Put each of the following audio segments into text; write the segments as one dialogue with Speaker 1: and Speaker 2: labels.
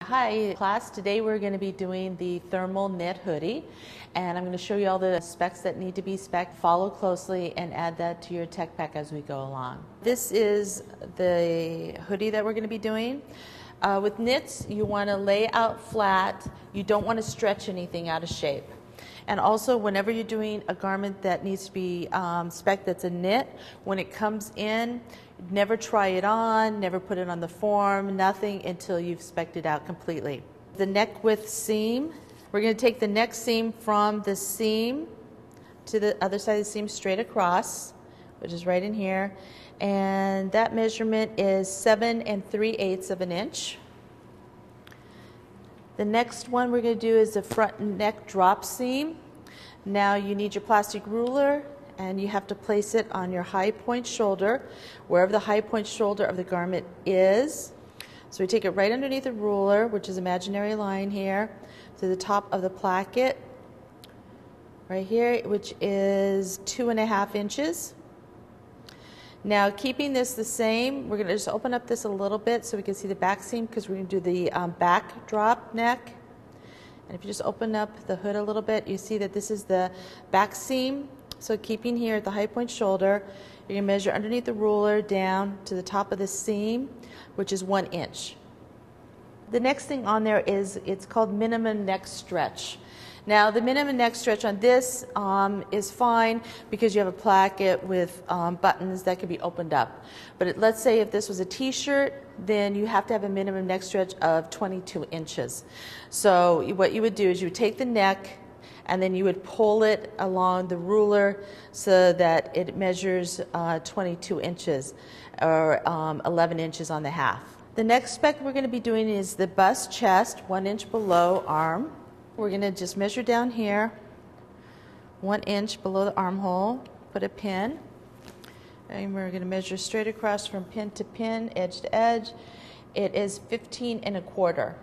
Speaker 1: Hi class, today we're going to be doing the thermal knit hoodie and I'm going to show you all the specs that need to be spec'd. Follow closely and add that to your tech pack as we go along. This is the hoodie that we're going to be doing. With knits, you want to lay out flat. You don't want to stretch anything out of shape. And also, whenever you're doing a garment that needs to be spec'd that's a knit, when it comes in, never try it on, never put it on the form, nothing until you've spec'd it out completely. The neck width seam, we're going to take the neck seam from the seam to the other side of the seam straight across, which is right in here. And that measurement is 7 3/8 of an inch. The next one we're going to do is the front neck drop seam. Now you need your plastic ruler and you have to place it on your high point shoulder, wherever the high point shoulder of the garment is. So we take it right underneath the ruler, which is imaginary line here, to the top of the placket, right here, which is 2.5 inches. Now, keeping this the same, we're going to just open up this a little bit so we can see the back seam, because we're going to do the back drop neck. And if you just open up the hood a little bit, you see that this is the back seam. So keeping here at the high point shoulder, you're going to measure underneath the ruler down to the top of the seam, which is 1 inch. The next thing on there is, it's called minimum neck stretch. Now the minimum neck stretch on this is fine because you have a placket with buttons that can be opened up. But let's say if this was a t-shirt, then you have to have a minimum neck stretch of 22 inches. So what you would do is you would take the neck and then you would pull it along the ruler so that it measures 22 inches or 11 inches on the half. The next spec we're going to be doing is the bust chest, 1 inch below arm. We're going to just measure down here, 1 inch below the armhole, put a pin, and we're going to measure straight across from pin to pin, edge to edge. It is 15 1/4.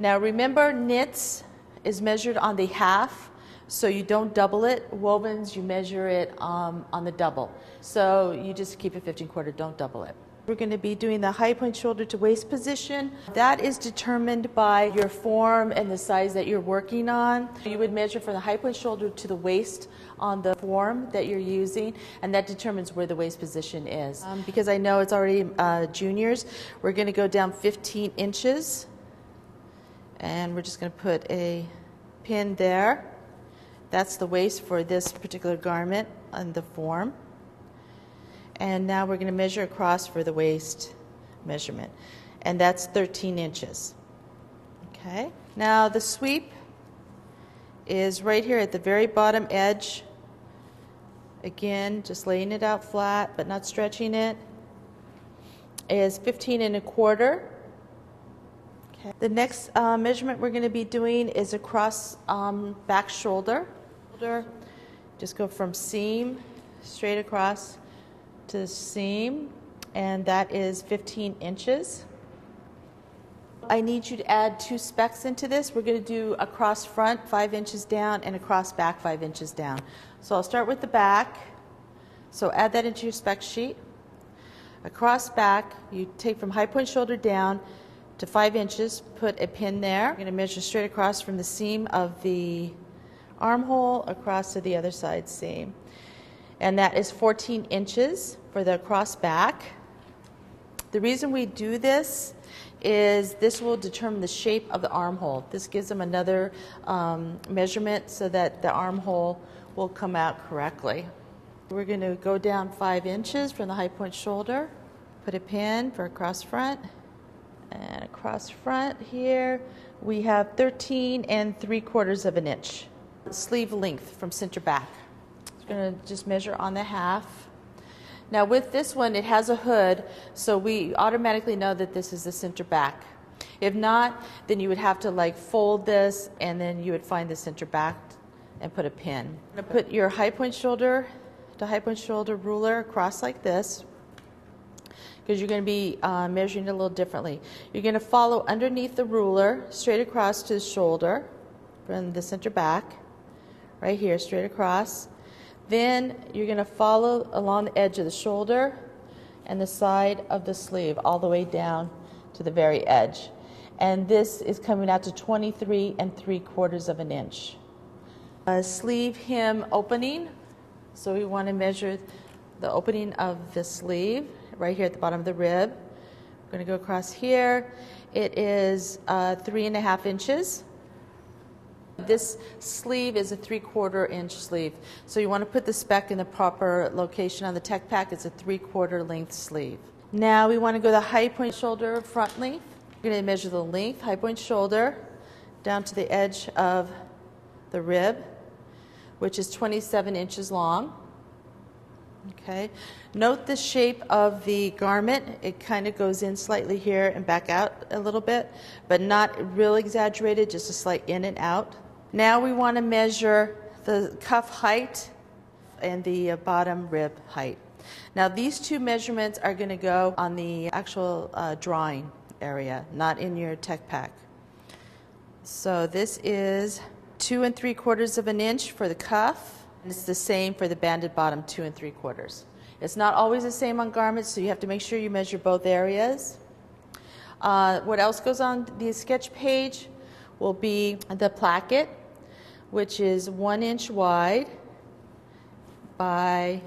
Speaker 1: Now remember, knits is measured on the half, so you don't double it. Wovens, you measure it on the double. So you just keep it 15 1/4, don't double it. We're going to be doing the high point shoulder to waist position. That is determined by your form and the size that you're working on. You would measure from the high point shoulder to the waist on the form that you're using, and that determines where the waist position is. Because I know it's already juniors, we're going to go down 15 inches, and we're just going to put a pin there. That's the waist for this particular garment on the form. And now we're going to measure across for the waist measurement, and that's 13 inches. Okay, now the sweep is right here at the very bottom edge. Again, just laying it out flat but not stretching it, is 15 1/4. Okay. The next measurement we're going to be doing is across back shoulder. Just go from seam straight across to the seam, and that is 15 inches. I need you to add 2 specs into this. We're going to do across front 5 inches down and across back 5 inches down. So I'll start with the back. So add that into your spec sheet. Across back, you take from high point shoulder down to 5 inches, put a pin there. You're going to measure straight across from the seam of the armhole across to the other side seam. And that is 14 inches for the cross back. The reason we do this is this will determine the shape of the armhole. This gives them another measurement so that the armhole will come out correctly. We're going to go down 5 inches from the high point shoulder, put a pin for across front, and across front here we have 13 3/4 of an inch. Sleeve length from center back. We're going to just measure on the half. Now with this one, it has a hood, so we automatically know that this is the center back. If not, then you would have to like fold this, and then you would find the center back and put a pin. You're going to put your high point shoulder to high point shoulder ruler across like this, because you're going to be measuring it a little differently. You're going to follow underneath the ruler straight across to the shoulder from the center back, right here, straight across. Then you're going to follow along the edge of the shoulder and the side of the sleeve all the way down to the very edge. and this is coming out to 23 3/4 of an inch. Sleeve hem opening, so we want to measure the opening of the sleeve right here at the bottom of the rib. We're going to go across here. It is 3.5 inches. This sleeve is a 3/4 inch sleeve, so you want to put the spec in the proper location on the tech pack. It's a 3/4 length sleeve. Now we want to go the high point shoulder front length. We're going to measure the length, high point shoulder, down to the edge of the rib, which is 27 inches long. Okay. Note the shape of the garment. It kind of goes in slightly here and back out a little bit, but not real exaggerated, just a slight in and out. Now we want to measure the cuff height and the bottom rib height. Now these two measurements are going to go on the actual drawing area, not in your tech pack. So this is 2 3/4 of an inch for the cuff. It's the same for the banded bottom, 2 3/4. It's not always the same on garments, so you have to make sure you measure both areas. What else goes on the sketch page will be the placket, which is 1 inch wide by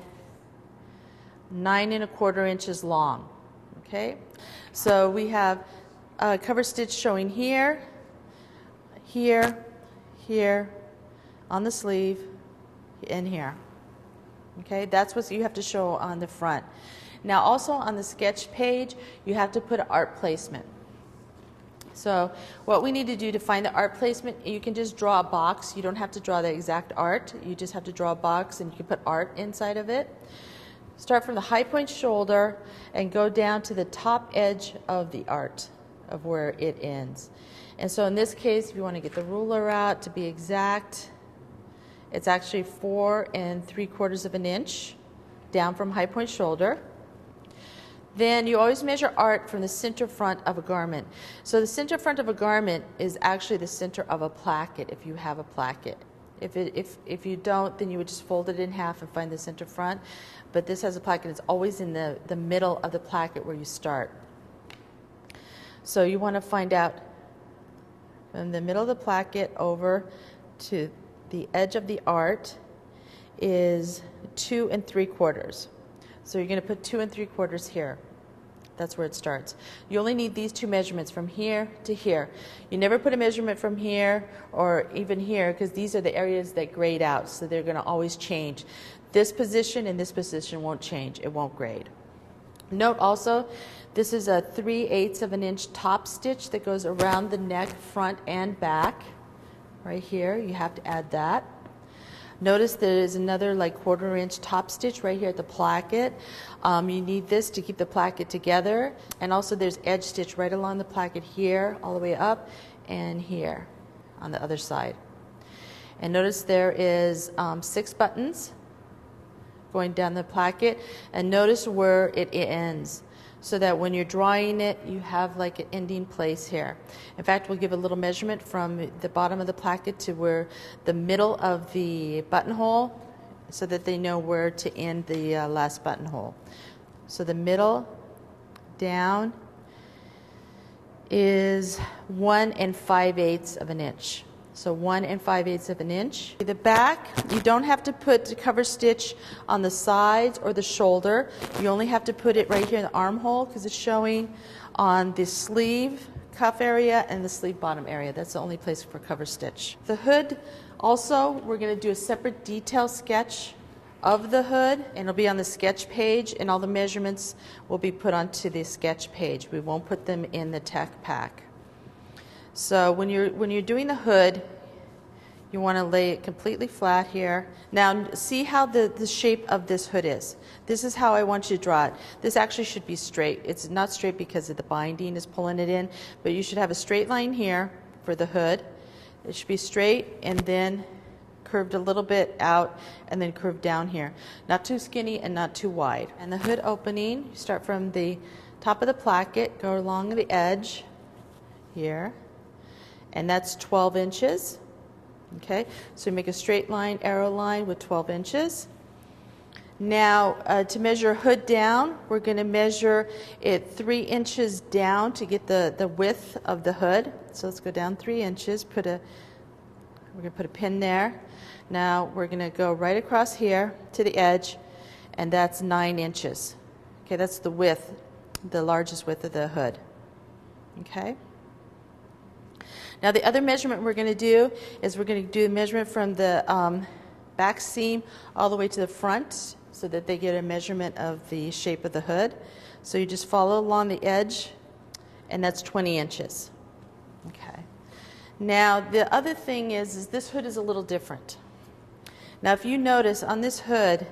Speaker 1: 9 1/4 inches long. Okay, so we have a cover stitch showing here, here, here, on the sleeve, and here. Okay, that's what you have to show on the front. Now also on the sketch page, you have to put art placement. So what we need to do to find the art placement, you can just draw a box. You don't have to draw the exact art. You just have to draw a box and you can put art inside of it. Start from the high point shoulder and go down to the top edge of the art of where it ends. And so in this case, if you want to get the ruler out to be exact, it's actually 4 3/4 of an inch down from high point shoulder. Then you always measure art from the center front of a garment. So the center front of a garment is actually the center of a placket if you have a placket. If you don't, then you would just fold it in half and find the center front. But this has a placket. It's always in the middle of the placket where you start. So you want to find out from the middle of the placket over to the edge of the art is 2 3/4. So you're going to put 2 3/4 here. That's where it starts. You only need these two measurements from here to here. You never put a measurement from here or even here because these are the areas that grade out, so they're going to always change. This position and this position won't change. It won't grade. Note also, this is a 3/8 of an inch top stitch that goes around the neck, front and back. Right here, you have to add that. Notice there is another like 1/4 inch top stitch right here at the placket. You need this to keep the placket together. And also there's edge stitch right along the placket here, all the way up, and here on the other side. And notice there is 6 buttons going down the placket. And notice where it ends, so that when you're drawing it, you have like an ending place here. In fact, we'll give a little measurement from the bottom of the placket to where the middle of the buttonhole, so that they know where to end the last buttonhole. So the middle down is 1 5/8 of an inch. So 1 5/8 of an inch. The back, you don't have to put the cover stitch on the sides or the shoulder. You only have to put it right here in the armhole because it's showing on the sleeve cuff area and the sleeve bottom area. That's the only place for cover stitch. The hood, also, we're going to do a separate detail sketch of the hood, and it'll be on the sketch page, and all the measurements will be put onto the sketch page. We won't put them in the tech pack. So when you're doing the hood, you want to lay it completely flat here. Now see how the shape of this hood is. This is how I want you to draw it. This actually should be straight. It's not straight because of the binding is pulling it in, but you should have a straight line here for the hood. It should be straight and then curved a little bit out and then curved down here. Not too skinny and not too wide. And the hood opening, you start from the top of the placket, go along the edge here. And that's 12 inches. Okay, so you make a straight line, arrow line with 12 inches. Now, to measure hood down, we're going to measure it 3 inches down to get the width of the hood. So let's go down 3 inches. We're going to put a pin there. Now we're going to go right across here to the edge, and that's 9 inches. Okay, that's the width, the largest width of the hood. Okay. Now the other measurement we're going to do is we're going to do the measurement from the back seam all the way to the front, so that they get a measurement of the shape of the hood. So you just follow along the edge, and that's 20 inches. Okay. Now the other thing is this hood is a little different. Now if you notice on this hood,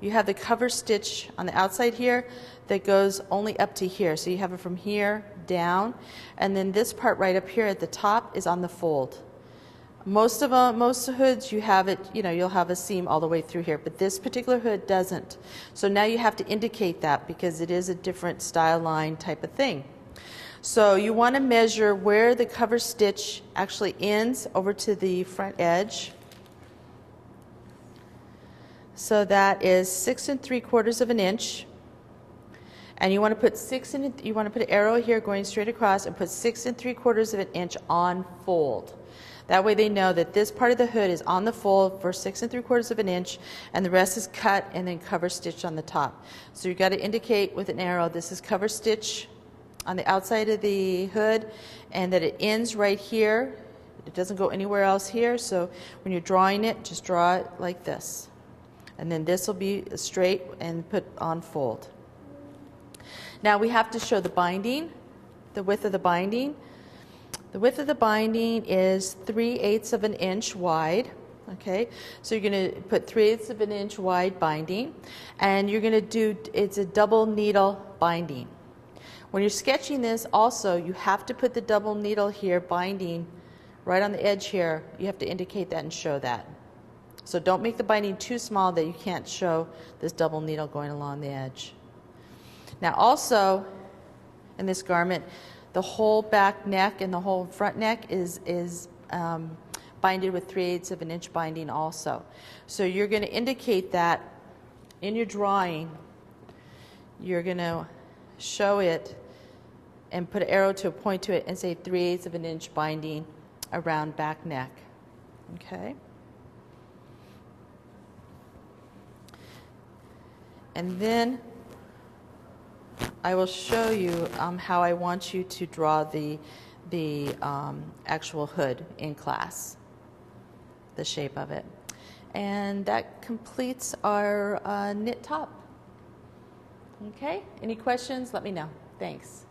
Speaker 1: you have the cover stitch on the outside here that goes only up to here. So you have it from here down, and then this part right up here at the top is on the fold. Most hoods you have it, you'll have a seam all the way through here, but this particular hood doesn't. So now you have to indicate that because it is a different style line type of thing. So you want to measure where the cover stitch actually ends over to the front edge. So that is 6 3/4 of an inch. And you want to put you want to put an arrow here going straight across and put 6 3/4 of an inch on fold. That way they know that this part of the hood is on the fold for 6 3/4 of an inch, and the rest is cut and then cover stitched on the top. So you've got to indicate with an arrow this is cover stitch on the outside of the hood, and that it ends right here. It doesn't go anywhere else here. So when you're drawing it, just draw it like this. And then this will be straight and put on fold. Now we have to show the binding, the width of the binding. The width of the binding is 3/8 of an inch wide. Okay, so you're going to put 3/8 of an inch wide binding, and you're going to do, it's a double needle binding. When you're sketching this also, you have to put the double needle here binding right on the edge here. You have to indicate that and show that. So don't make the binding too small that you can't show this double needle going along the edge. Now also in this garment, the whole back neck and the whole front neck is binded with 3/8 of an inch binding also. So you're going to indicate that in your drawing. You're going to show it and put an arrow to point to it and say 3/8 of an inch binding around back neck. Okay. And then I will show you how I want you to draw the actual hood in class, the shape of it. And that completes our knit top. Okay, any questions? Let me know. Thanks.